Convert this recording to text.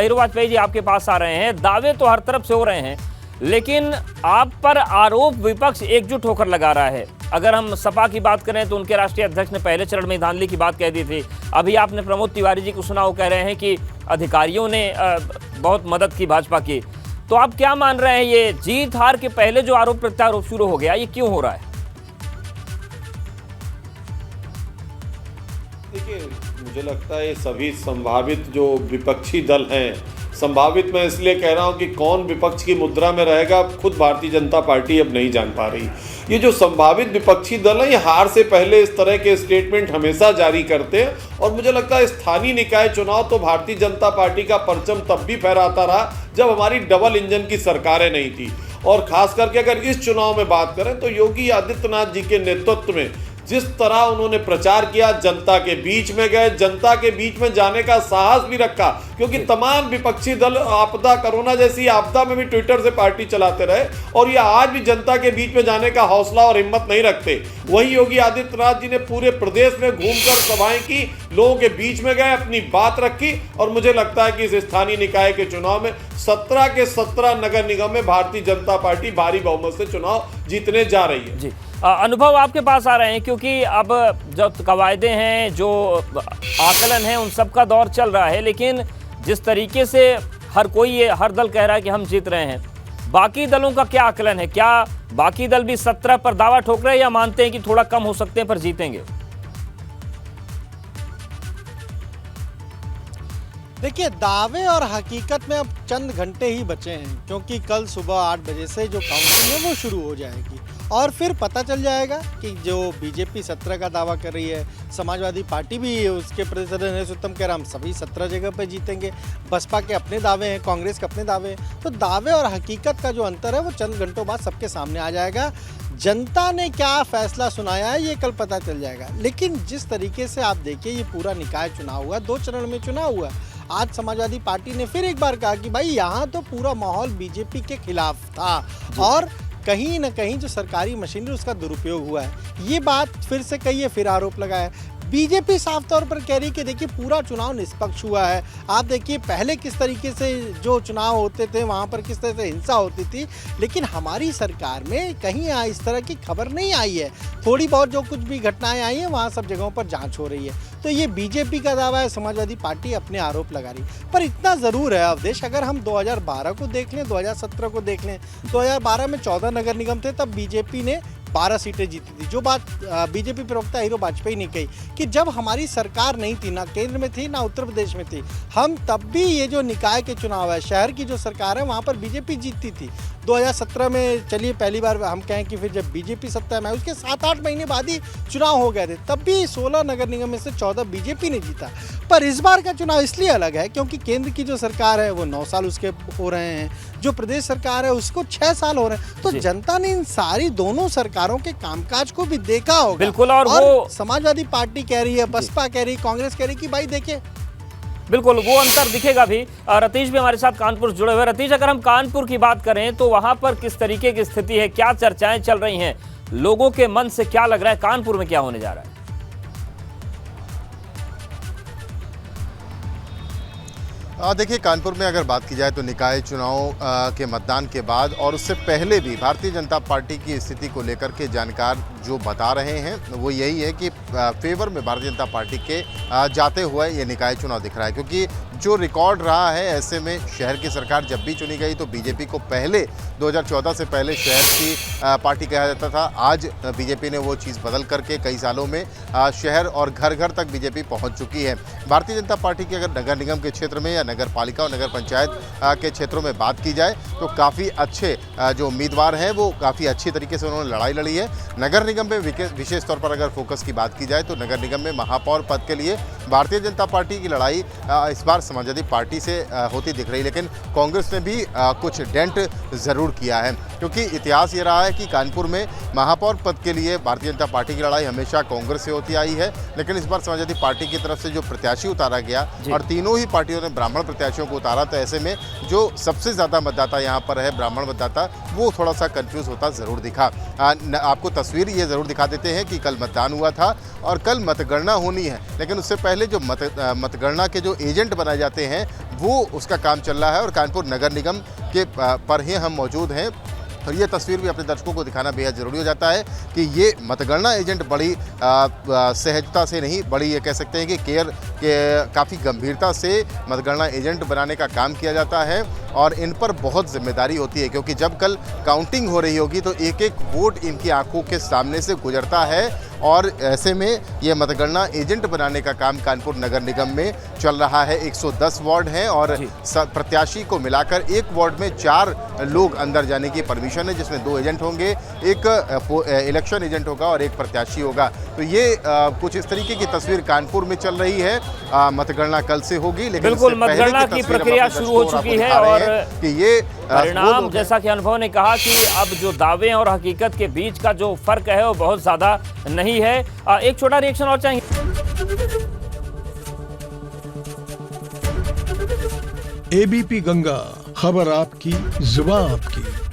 अहिरो वाजपेयी जी आपके पास आ रहे हैं। दावे तो हर तरफ से हो रहे हैं, लेकिन आप पर आरोप विपक्ष एकजुट होकर लगा रहा है। अगर हम सपा की बात करें तो उनके राष्ट्रीय अध्यक्ष ने पहले चरण में धांधली की बात कह दी थी। अभी आपने प्रमोद तिवारी जी को सुना, वो कह रहे हैं कि अधिकारियों ने बहुत मदद की भाजपा की। तो आप क्या मान रहे हैं, ये जीत हार के पहले जो आरोप प्रत्यारोप शुरू हो गया, ये क्यों हो रहा है? देखिए, मुझे लगता है ये सभी संभावित जो विपक्षी दल हैं, संभावित मैं इसलिए कह रहा हूं कि कौन विपक्ष की मुद्रा में रहेगा खुद भारतीय जनता पार्टी अब नहीं जान पा रही। ये जो संभावित विपक्षी दल हैं, ये हार से पहले इस तरह के स्टेटमेंट हमेशा जारी करते हैं। और मुझे लगता है स्थानीय निकाय चुनाव तो भारतीय जनता पार्टी का परचम तब भी फहराता रहा जब हमारी डबल इंजन की सरकारें नहीं थी। और खास करके अगर इस चुनाव में बात करें तो योगी आदित्यनाथ जी के नेतृत्व में जिस तरह उन्होंने प्रचार किया, जनता के बीच में गए, जनता के बीच में जाने का साहस भी रखा, क्योंकि तमाम विपक्षी दल आपदा, कोरोना जैसी आपदा में भी ट्विटर से पार्टी चलाते रहे और ये आज भी जनता के बीच में जाने का हौसला और हिम्मत नहीं रखते। वहीं योगी आदित्यनाथ जी ने पूरे प्रदेश में घूमकर सभाएं की, लोगों के बीच में गए, अपनी बात रखी। और मुझे लगता है कि इस स्थानीय निकाय के चुनाव में 17 के 17 नगर निगम में भारतीय जनता पार्टी भारी बहुमत से चुनाव जीतने जा रही है। जी, अनुभव आपके पास आ रहे हैं, क्योंकि अब जो कवायदे हैं, जो आकलन है, उन सब का दौर चल रहा है। लेकिन जिस तरीके से हर दल कह रहा है कि हम जीत रहे हैं, बाकी दलों का क्या आकलन है? क्या बाकी दल भी 17 पर दावा ठोक रहे हैं या मानते हैं कि थोड़ा कम हो सकते हैं पर जीतेंगे? देखिए, दावे और हकीकत में अब चंद घंटे ही बचे हैं, क्योंकि कल सुबह 8 बजे से जो काउंटिंग है वो शुरू हो जाएगी और फिर पता चल जाएगा कि जो बीजेपी 17 का दावा कर रही है, समाजवादी पार्टी भी उसके प्रेसिडेंट नरेश उत्तम कह रहा हम सभी 17 जगह पे जीतेंगे, बसपा के अपने दावे हैं, कांग्रेस के अपने दावे हैं। तो दावे और हकीकत का जो अंतर है वो चंद घंटों बाद सबके सामने आ जाएगा। जनता ने क्या फैसला सुनाया है ये कल पता चल जाएगा। लेकिन जिस तरीके से आप देखिए, ये पूरा निकाय चुनाव हुआ, 2 चरण में चुनाव हुआ। आज समाजवादी पार्टी ने फिर एक बार कहा कि भाई यहाँ तो पूरा माहौल बीजेपी के खिलाफ था और कहीं न कहीं जो सरकारी मशीनरी उसका दुरुपयोग हुआ है। ये बात फिर से कही है, फिर आरोप लगाया है। बीजेपी साफ तौर पर कह रही कि देखिए पूरा चुनाव निष्पक्ष हुआ है। आप देखिए पहले किस तरीके से जो चुनाव होते थे वहाँ पर किस तरह से हिंसा होती थी, लेकिन हमारी सरकार में कहीं इस तरह की खबर नहीं आई है। थोड़ी बहुत जो कुछ भी घटनाएं आई हैं वहाँ सब जगहों पर जांच हो रही है। तो ये बीजेपी का दावा है, समाजवादी पार्टी अपने आरोप लगा रही। पर इतना ज़रूर है अवधेश, अगर हम 2012 को देख लें, 2017 को देख लें, 2012 में 14 नगर निगम थे, तब बीजेपी ने 12 सीटें जीती थी। जो बात बीजेपी प्रवक्ता अहिरो वाजपेयी ने कही कि जब हमारी सरकार नहीं थी, ना केंद्र में थी ना उत्तर प्रदेश में थी, हम तब भी ये जो निकाय के चुनाव है, शहर की जो सरकार है वहाँ पर बीजेपी जीतती थी। 2017 में चलिए पहली बार हम कहें कि फिर जब बीजेपी सत्ता में, उसके 7-8 महीने बाद ही चुनाव हो गए थे, तब भी 16 नगर निगम में से 14 बीजेपी ने जीता। पर इस बार का चुनाव इसलिए अलग है क्योंकि केंद्र की जो सरकार है वो 9 साल उसके हो रहे हैं, जो प्रदेश सरकार है उसको 6 साल हो रहे हैं। तो जनता ने इन सारी दोनों सरकारों के कामकाज को भी देखा होगा। बिल्कुल। और वो समाजवादी पार्टी कह रही है, बसपा कह रही, कांग्रेस कह रही कि भाई देखिए, बिल्कुल वो अंतर दिखेगा भी। रतीश भी हमारे साथ कानपुर से जुड़े हुए। रतीश, अगर हम कानपुर की बात करें तो वहां पर किस तरीके की स्थिति है, क्या चर्चाएं चल रही हैं, लोगों के मन से क्या लग रहा है, कानपुर में क्या होने जा रहा है? देखिए, कानपुर में अगर बात की जाए तो निकाय चुनाव के मतदान के बाद और उससे पहले भी भारतीय जनता पार्टी की स्थिति को लेकर के जानकार जो बता रहे हैं वो यही है कि फेवर में भारतीय जनता पार्टी के जाते हुए ये निकाय चुनाव दिख रहा है। क्योंकि जो रिकॉर्ड रहा है, ऐसे में शहर की सरकार जब भी चुनी गई तो बीजेपी को पहले 2014 से पहले शहर की पार्टी कहा जाता था। आज बीजेपी ने वो चीज़ बदल करके कई सालों में शहर और घर घर तक बीजेपी पहुंच चुकी है। भारतीय जनता पार्टी की अगर नगर निगम के क्षेत्र में या नगर पालिका और नगर पंचायत के क्षेत्रों में बात की जाए तो काफ़ी अच्छे जो उम्मीदवार हैं वो काफ़ी अच्छी तरीके से उन्होंने लड़ाई लड़ी है। नगर निगम में विशेष तौर पर अगर फोकस की बात की जाए तो नगर निगम में महापौर पद के लिए भारतीय जनता पार्टी की लड़ाई इस बार समाजवादी पार्टी से होती दिख रही, लेकिन कांग्रेस ने भी कुछ डेंट ज़रूर किया है। क्योंकि इतिहास ये रहा है कि कानपुर में महापौर पद के लिए भारतीय जनता पार्टी की लड़ाई हमेशा कांग्रेस से होती आई है, लेकिन इस बार समाजवादी पार्टी की तरफ से जो प्रत्याशी उतारा गया और तीनों ही पार्टियों ने ब्राह्मण प्रत्याशियों को उतारा, तो ऐसे में जो सबसे ज़्यादा मतदाता यहाँ पर है ब्राह्मण मतदाता, वो थोड़ा सा कंफ्यूज होता ज़रूर दिखा। आपको तस्वीर ये ज़रूर दिखा देते हैं कि कल मतदान हुआ था और कल मतगणना होनी है, लेकिन उससे पहले जो मतगणना के जो एजेंट बनाए जाते हैं वो उसका काम चल रहा है और कानपुर नगर निगम के पर ही हम मौजूद हैं। और ये तस्वीर भी अपने दर्शकों को दिखाना बेहद ज़रूरी हो जाता है कि ये मतगणना एजेंट बड़ी सहजता से नहीं, बड़ी ये कह सकते हैं कि केयर के काफ़ी गंभीरता से मतगणना एजेंट बनाने का काम किया जाता है और इन पर बहुत जिम्मेदारी होती है, क्योंकि जब कल काउंटिंग हो रही होगी तो एक एक वोट इनकी आंखों के सामने से गुजरता है और ऐसे में ये मतगणना एजेंट बनाने का काम कानपुर नगर निगम में चल रहा है। 110 वार्ड हैं और प्रत्याशी को मिलाकर एक वार्ड में 4 लोग अंदर जाने की परमिशन है, जिसमें 2 एजेंट होंगे, एक इलेक्शन एजेंट होगा और एक प्रत्याशी होगा। तो ये कुछ इस तरीके की तस्वीर कानपुर में चल रही है। मतगणना कल से होगी, लेकिन बिल्कुल मतगणना की प्रक्रिया शुरू हो चुकी है और कि ये परिणाम, जैसा कि अनुभव ने कहा कि अब जो दावे और हकीकत के बीच का जो फर्क है वो बहुत ज्यादा नहीं है। एक छोटा रिएक्शन और चाहिए। एबीपी गंगा, खबर आपकी, जुबान आपकी।